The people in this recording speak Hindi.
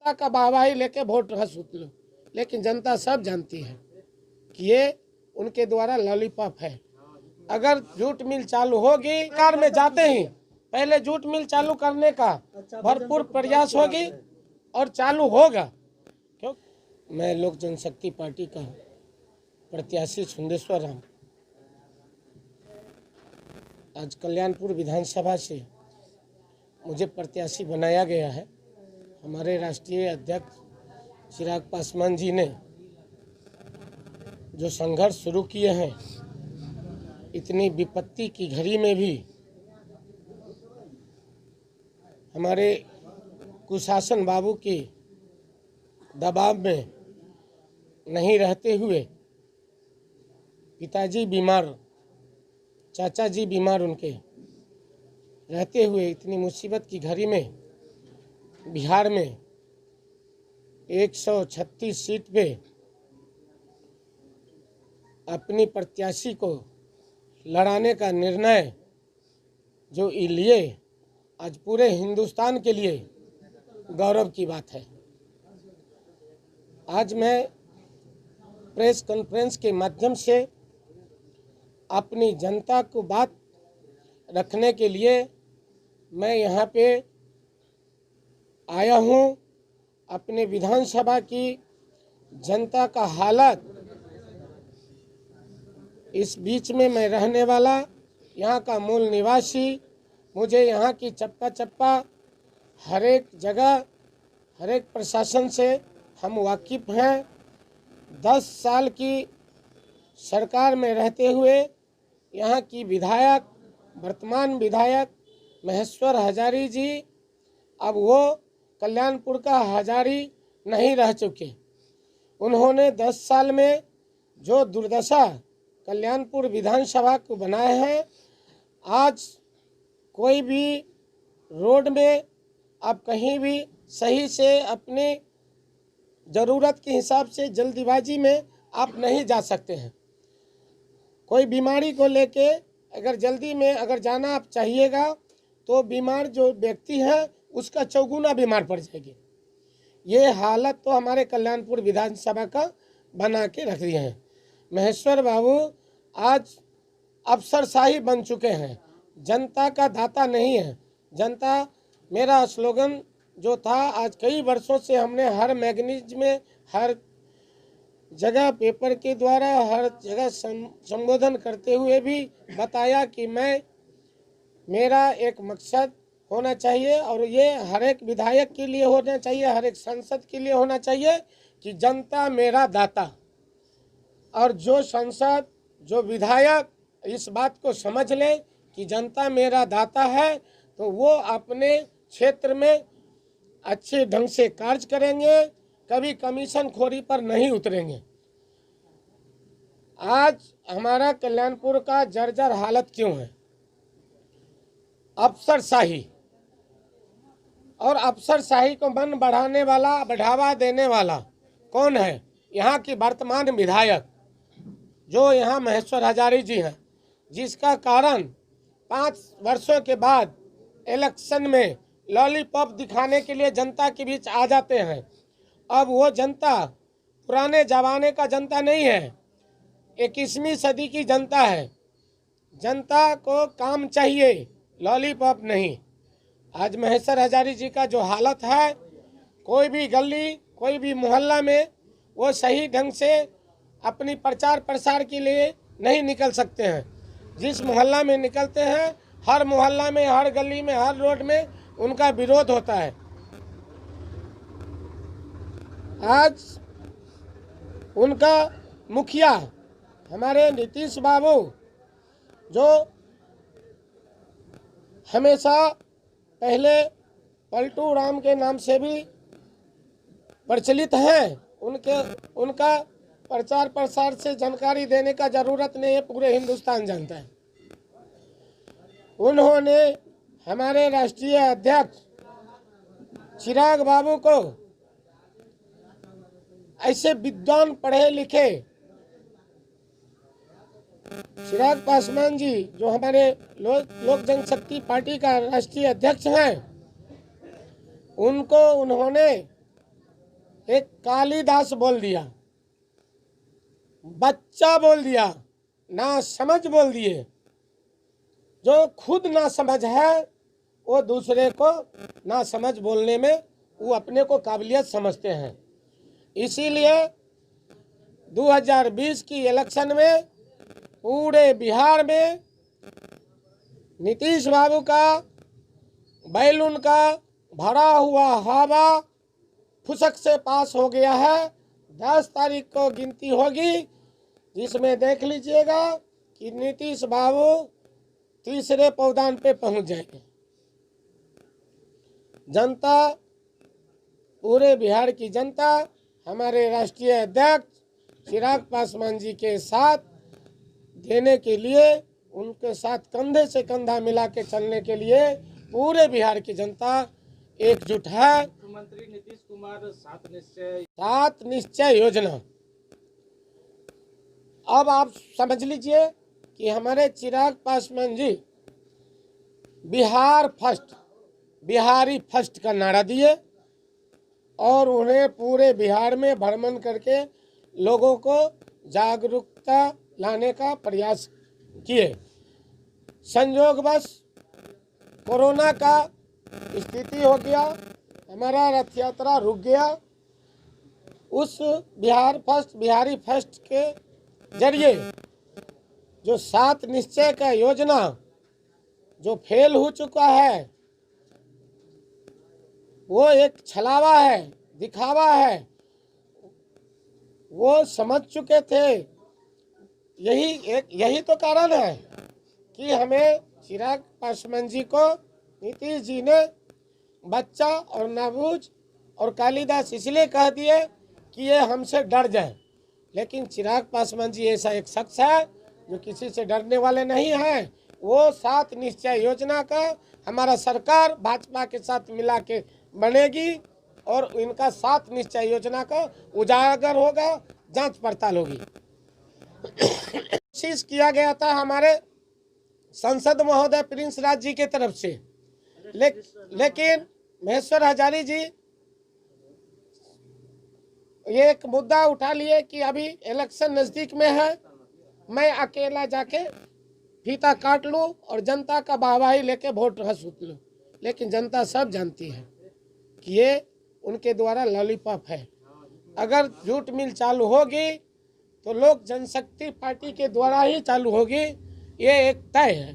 जनता का वाहवाही लेके वोट हसूट लो, लेकिन जनता सब जानती है कि ये उनके द्वारा लॉलीपॉप है। अगर जूट मिल चालू होगी, कार में जाते ही पहले जूट मिल चालू करने का भरपूर प्रयास होगी और चालू होगा। क्यों? मैं लोक जनशक्ति पार्टी का प्रत्याशी सुंदेश्वर राम आज कल्याणपुर विधानसभा से मुझे प्रत्याशी बनाया गया है। हमारे राष्ट्रीय अध्यक्ष चिराग पासवान जी ने जो संघर्ष शुरू किए हैं, इतनी विपत्ति की घड़ी में भी हमारे कुशासन बाबू के दबाव में नहीं रहते हुए, पिताजी बीमार, चाचा जी बीमार, उनके रहते हुए इतनी मुसीबत की घड़ी में बिहार में 136 सीट पे अपनी प्रत्याशी को लड़ाने का निर्णय जो लिए, आज पूरे हिंदुस्तान के लिए गौरव की बात है। आज मैं प्रेस कॉन्फ्रेंस के माध्यम से अपनी जनता को बात रखने के लिए मैं यहाँ पे आया हूँ। अपने विधानसभा की जनता का हालत, इस बीच में मैं रहने वाला, यहाँ का मूल निवासी, मुझे यहाँ की चप्पा चप्पा हर एक जगह, हर एक प्रशासन से हम वाकिफ़ हैं। 10 साल की सरकार में रहते हुए यहाँ की विधायक, वर्तमान विधायक महेश्वर हजारी जी, अब वो कल्याणपुर का हजारी नहीं रह चुके। उन्होंने 10 साल में जो दुर्दशा कल्याणपुर विधानसभा को बनाए हैं, आज कोई भी रोड में आप कहीं भी सही से अपनी ज़रूरत के हिसाब से जल्दीबाजी में आप नहीं जा सकते हैं। कोई बीमारी को लेके अगर जल्दी में अगर जाना आप चाहिएगा तो बीमार जो व्यक्ति है उसका चौगुना बीमार पड़ जाएगी। ये हालत तो हमारे कल्याणपुर विधानसभा का बना के रख दिए हैं। महेश्वर बाबू आज अफसरशाही बन चुके हैं, जनता का दाता नहीं है। जनता, मेरा स्लोगन जो था, आज कई वर्षों से हमने हर मैगजीन में, हर जगह पेपर के द्वारा, हर जगह संबोधन करते हुए भी बताया कि मेरा एक मकसद होना चाहिए और ये हर एक विधायक के लिए होना चाहिए, हर एक सांसद के लिए होना चाहिए कि जनता मेरा दाता। और जो सांसद, जो विधायक इस बात को समझ ले कि जनता मेरा दाता है, तो वो अपने क्षेत्र में अच्छे ढंग से कार्य करेंगे, कभी कमीशन खोरी पर नहीं उतरेंगे। आज हमारा कल्याणपुर का जर्जर हालत क्यों है? अफसरशाही, और अफसरशाही को मन बढ़ाने वाला, बढ़ावा देने वाला कौन है? यहाँ की वर्तमान विधायक जो यहाँ महेश्वर हजारी जी हैं, जिसका कारण 5 वर्षों के बाद इलेक्शन में लॉलीपॉप दिखाने के लिए जनता के बीच आ जाते हैं। अब वो जनता पुराने जमाने का जनता नहीं है, 21वीं सदी की जनता है। जनता को काम चाहिए, लॉलीपॉप नहीं। आज महेश्वर हजारी जी का जो हालत है, कोई भी गली, कोई भी मोहल्ला में वो सही ढंग से अपनी प्रचार प्रसार के लिए नहीं निकल सकते हैं। जिस मोहल्ला में निकलते हैं, हर मोहल्ला में, हर गली में, हर रोड में उनका विरोध होता है। आज उनका मुखिया हमारे नीतीश बाबू, जो हमेशा पहले पलटू राम के नाम से भी प्रचलित हैं, उनका प्रचार प्रसार से जानकारी देने का जरूरत नहीं है, पूरे हिंदुस्तान जानता है। उन्होंने हमारे राष्ट्रीय अध्यक्ष चिराग बाबू को ऐसे विद्वान, पढ़े लिखे चिराग पासवान जी, जो हमारे लोक जनशक्ति पार्टी का राष्ट्रीय अध्यक्ष हैं, उनको उन्होंने एक कालिदास बोल दिया, बच्चा बोल दिया, ना समझ बोल दिए। जो खुद ना समझ है वो दूसरे को ना समझ बोलने में वो अपने को काबिलियत समझते हैं। इसीलिए 2020 की इलेक्शन में पूरे बिहार में नीतीश बाबू का बैलून का भरा हुआ हवा फुसक से पास हो गया है। 10 तारीख को गिनती होगी, जिसमें देख लीजिएगा कि नीतीश बाबू तीसरे पावदान पे पहुंच जाएंगे। जनता, पूरे बिहार की जनता हमारे राष्ट्रीय अध्यक्ष चिराग पासवान जी के साथ देने के लिए, उनके साथ कंधे से कंधा मिला के चलने के लिए पूरे बिहार की जनता एकजुट है। मुख्यमंत्री नीतीश कुमार 7 निश्चय योजना, अब आप समझ लीजिए कि हमारे चिराग पासवान जी बिहार फर्स्ट, बिहारी फर्स्ट का नारा दिए और उन्हें पूरे बिहार में भ्रमण करके लोगों को जागरूकता लाने का प्रयास किए। संयोगवश कोरोना का स्थिति हो गया, हमारा रथ यात्रा रुक गया। उस बिहार फर्स्ट, बिहारी फर्स्ट के जरिए जो 7 निश्चय का योजना जो फेल हो चुका है, वो एक छलावा है, दिखावा है। वो समझ चुके थे। यही तो कारण है कि हमें चिराग पासवान जी को नीतीश जी ने बच्चा और नाबूझ और कालिदास इसलिए कह दिए कि ये हमसे डर जाए। लेकिन चिराग पासवान जी ऐसा एक शख्स है जो किसी से डरने वाले नहीं हैं। वो 7 निश्चय योजना का हमारा सरकार भाजपा के साथ मिला के बनेगी और इनका 7 निश्चय योजना का उजागर होगा, जांच पड़ताल होगी। कोशिश किया गया था हमारे संसद महोदय प्रिंस राज जी के तरफ से, लेकिन महेश्वर हजारी जी ये एक मुद्दा उठा लिए कि अभी इलेक्शन नजदीक में है, मैं अकेला जाके फीता काट लूं और जनता का वाहवाही लेके वोट हसूट लूं। लेकिन जनता सब जानती है कि ये उनके द्वारा लॉलीपॉप है। अगर जूट मिल चालू होगी तो लोक जनशक्ति पार्टी के द्वारा ही चालू होगी, ये एक तय है।